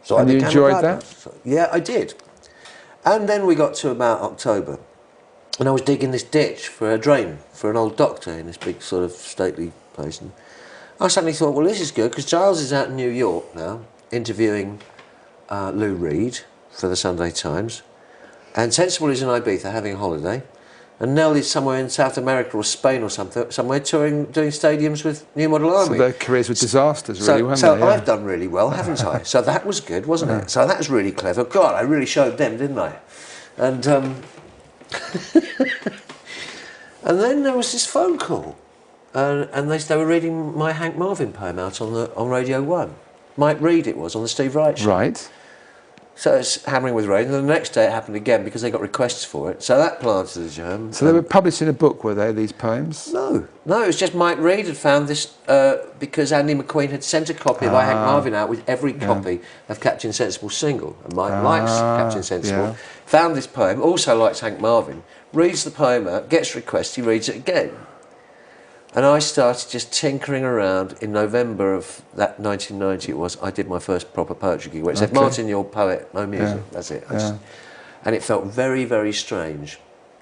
So and I you became enjoyed a gardener. that? So, yeah, I did. And then we got to about October, and I was digging this ditch for a drain for an old doctor in this big sort of stately place. And I suddenly thought, well, this is good, because Giles is out in New York now, interviewing Lou Reed for the Sunday Times, and Sensible is in Ibiza having a holiday, and Nell is somewhere in South America or Spain or somewhere touring, doing stadiums with New Model Army. So their careers were disasters, really, weren't they? So I've done really well, haven't I? So that was good, wasn't it? So that was really clever. God, I really showed them, didn't I? And and then there was this phone call, and they were reading my Hank Marvin poem out on Radio 1. Mike Reed it was, on the Steve Wright show. Right. So it's hammering with rain, and the next day it happened again because they got requests for it. So that planted the germ. So they were published in a book, were they, these poems? No, it was just Mike Reed had found this because Andy McQueen had sent a copy of I Hank Marvin out with every copy of Captain Sensible single. And Mike likes Captain Sensible. Yeah. Found this poem, also likes Hank Marvin, reads the poem out, gets requests, he reads it again. And I started just tinkering around. In November of that 1990 it was, I did my first proper poetry gig where it said, Martin, you're poet, no music, that's it. And it felt very, very strange.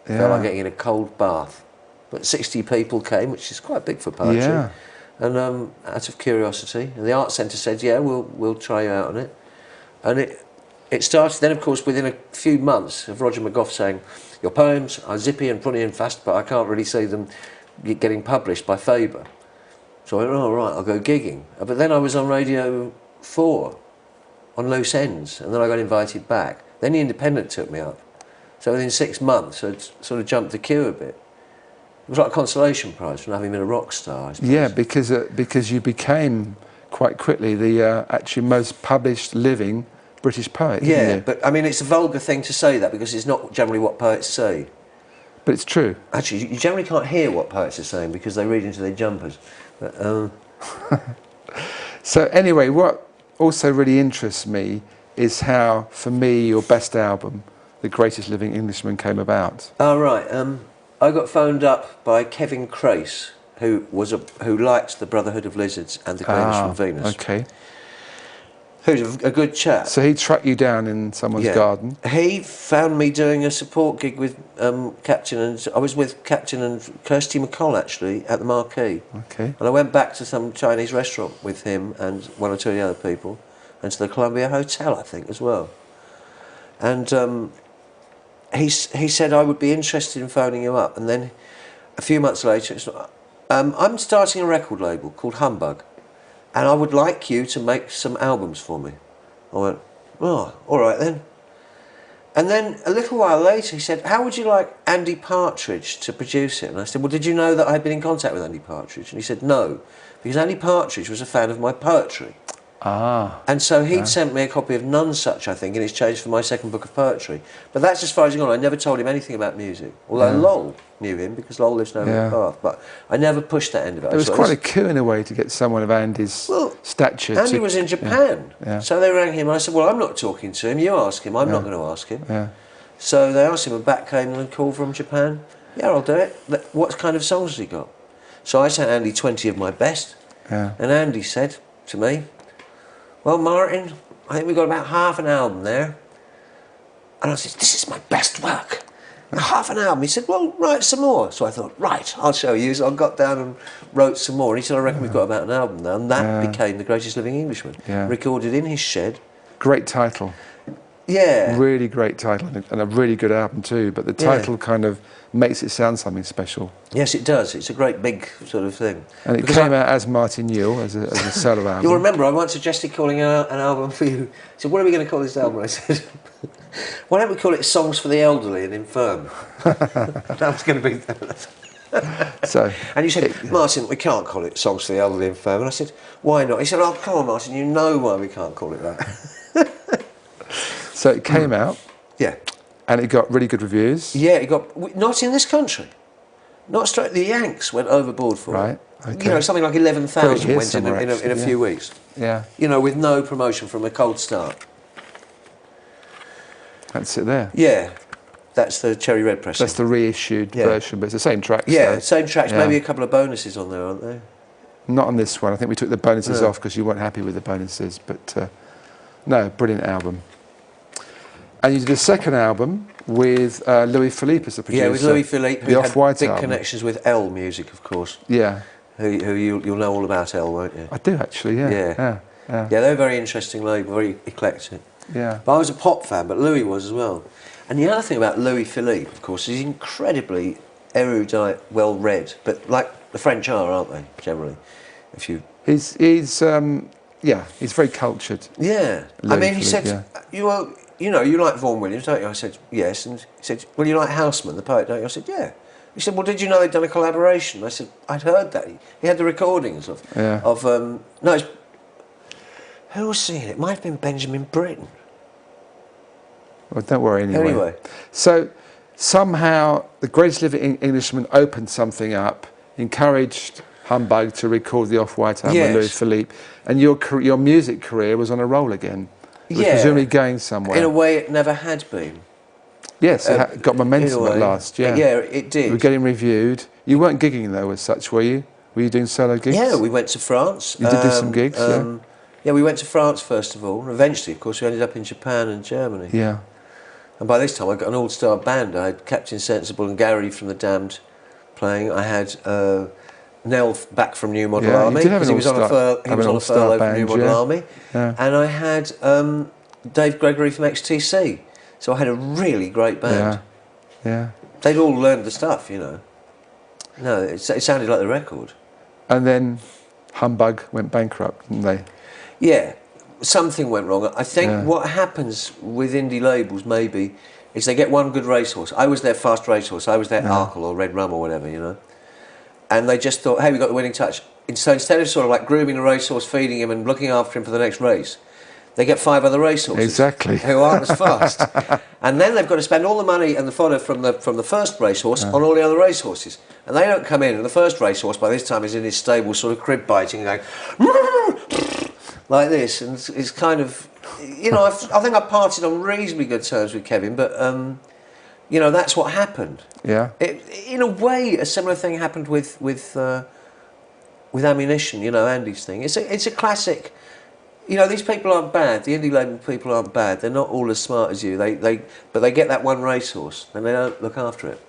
It felt like getting in a cold bath. But 60 people came, which is quite big for poetry. Yeah. And out of curiosity, and the Arts Centre said, yeah, we'll try you out on it. And it started then, of course, within a few months of Roger McGough saying, your poems are zippy and funny and fast, but I can't really see them getting published by Faber. So I went, oh, right, I'll go gigging. But then I was on Radio 4 on Loose Ends, and then I got invited back. Then The Independent took me up. So within 6 months, I'd sort of jumped the queue a bit. It was like a consolation prize from having been a rock star, I suppose. Yeah, because you became quite quickly the actually most published living British poet, didn't you? But I mean, it's a vulgar thing to say that because it's not generally what poets say. But it's true. Actually, you generally can't hear what poets are saying because they read into their jumpers. But, So anyway, what also really interests me is how, for me, your best album, The Greatest Living Englishman, came about. Oh, right. I got phoned up by Kevin Crace, who liked the Brotherhood of Lizards and the Greatest from Venus. Okay. Who's a good chap. So he tracked you down in someone's garden? He found me doing a support gig with Captain, and I was with Captain and Kirsty MacColl actually at the Marquee. Okay. And I went back to some Chinese restaurant with him and one or two of the other people, and to the Columbia Hotel, I think, as well. And he said I would be interested in phoning you up, and then a few months later, I'm starting a record label called Humbug, and I would like you to make some albums for me. I went, oh, all right then. And then a little while later he said, how would you like Andy Partridge to produce it? And I said, well, did you know that I'd been in contact with Andy Partridge? And he said, no, because Andy Partridge was a fan of my poetry. And so he'd sent me a copy of Nonesuch, I think, in exchange for my second book of poetry. But that's as far as he got. I never told him anything about music. Although Lowell knew him, because Lowell lives down the path. But I never pushed that end of it. It was quite a coup in a way to get someone of Andy's stature. Andy was in Japan. So they rang him and I said, well, I'm not talking to him. You ask him. I'm not going to ask him. So they asked him, and back came a call from Japan. Yeah, I'll do it. What kind of songs has he got? So I sent Andy 20 of my best. And Andy said to me, well, Martin, I think we've got about half an album there. And I said, this is my best work. Half an album. He said, well, write some more. So I thought, right, I'll show you. So I got down and wrote some more. And he said, I reckon we've got about an album now. And that became The Greatest Living Englishman. Recorded in his shed. Great title. Yeah. Really great title, and a really good album too, but the title kind of makes it sound something special. Yes, it does. It's a great big sort of thing. And it came out as Martin Newell, as a solo album. You'll remember I once suggested calling an album for you. He said, what are we going to call this album? I said, why don't we call it Songs for the Elderly and Infirm? That was going to be... So, and you said, Martin, we can't call it Songs for the Elderly and Infirm. And I said, why not? He said, oh, come on, Martin, you know why we can't call it that. So it came out. Yeah. And it got really good reviews. Yeah, it got... Not in this country. Not straight... The Yanks went overboard for it. Okay. You know, something like 11,000 went in a few weeks. Yeah. You know, with no promotion from a cold start. That's it there. Yeah. That's the Cherry Red pressing. That's the reissued version, but it's the same tracks. Yeah, same tracks, maybe a couple of bonuses on there, aren't there? Not on this one. I think we took the bonuses off because you weren't happy with the bonuses, but No, brilliant album. And you did a second album with Louis Philippe as the producer. Yeah, with Louis Philippe, the who had Off-White big album. connections with L Music, of course. Yeah, Who you'll know all about L, won't you? I do actually. Yeah, Yeah. yeah, Yeah, they're a very interesting label, very eclectic. yeah. But I was a pop fan, but Louis was as well. And the other thing about Louis Philippe, of course, is he's incredibly erudite, well-read. But like the French are, aren't they, generally? If you... He's he's very cultured. Yeah. Louis I mean, he Philippe, said, you like Vaughan Williams, don't you? I said, yes. And he said, well, you like Houseman, the poet, don't you? I said, yeah. He said, well, did you know they'd done a collaboration? I said, I'd heard that. He had the recordings of... Yeah. No, who was singing it? It might have been Benjamin Britten. Well, don't worry Anyway. So somehow the Greatest Living Englishman opened something up, encouraged Humbug to record the Off-White album with Louis Philippe, and your music career was on a roll again. It was presumably going somewhere. In a way, it never had been. Yes, it got momentum at last. Yeah, yeah, it did. You were getting reviewed. You weren't gigging though, as such, were you? Were you doing solo gigs? Yeah, we went to France. You did do some gigs. Yeah, we went to France first of all. And eventually, of course, we ended up in Japan and Germany. Yeah. And by this time, I got an all-star band. I had Captain Sensible and Gary from the Damned playing. I had Nell back from New Model Army, because he was on a furlough from New Model Army. Yeah. And I had Dave Gregory from XTC. So I had a really great band. Yeah. They'd all learned the stuff, you know. No, it sounded like the record. And then Humbug went bankrupt, didn't they? Yeah, something went wrong. I think what happens with indie labels maybe is they get one good racehorse. I was their fast racehorse. I was their Arkle or Red Rum or whatever, you know. And they just thought, hey, we got the winning touch. And so instead of sort of like grooming a racehorse, feeding him and looking after him for the next race, they get 5 other racehorses. Exactly. Who aren't as fast. And then they've got to spend all the money and the fodder from the first racehorse on all the other racehorses. And they don't come in, and the first racehorse by this time is in his stable sort of crib biting and going like this. And it's kind of, you know, I think I parted on reasonably good terms with Kevin, but, you know, that's what happened. Yeah. In a way, a similar thing happened with Ammunition, you know, Andy's thing. It's a classic. You know, these people aren't bad. The indie label people aren't bad. They're not all as smart as you. But they get that one racehorse and they don't look after it.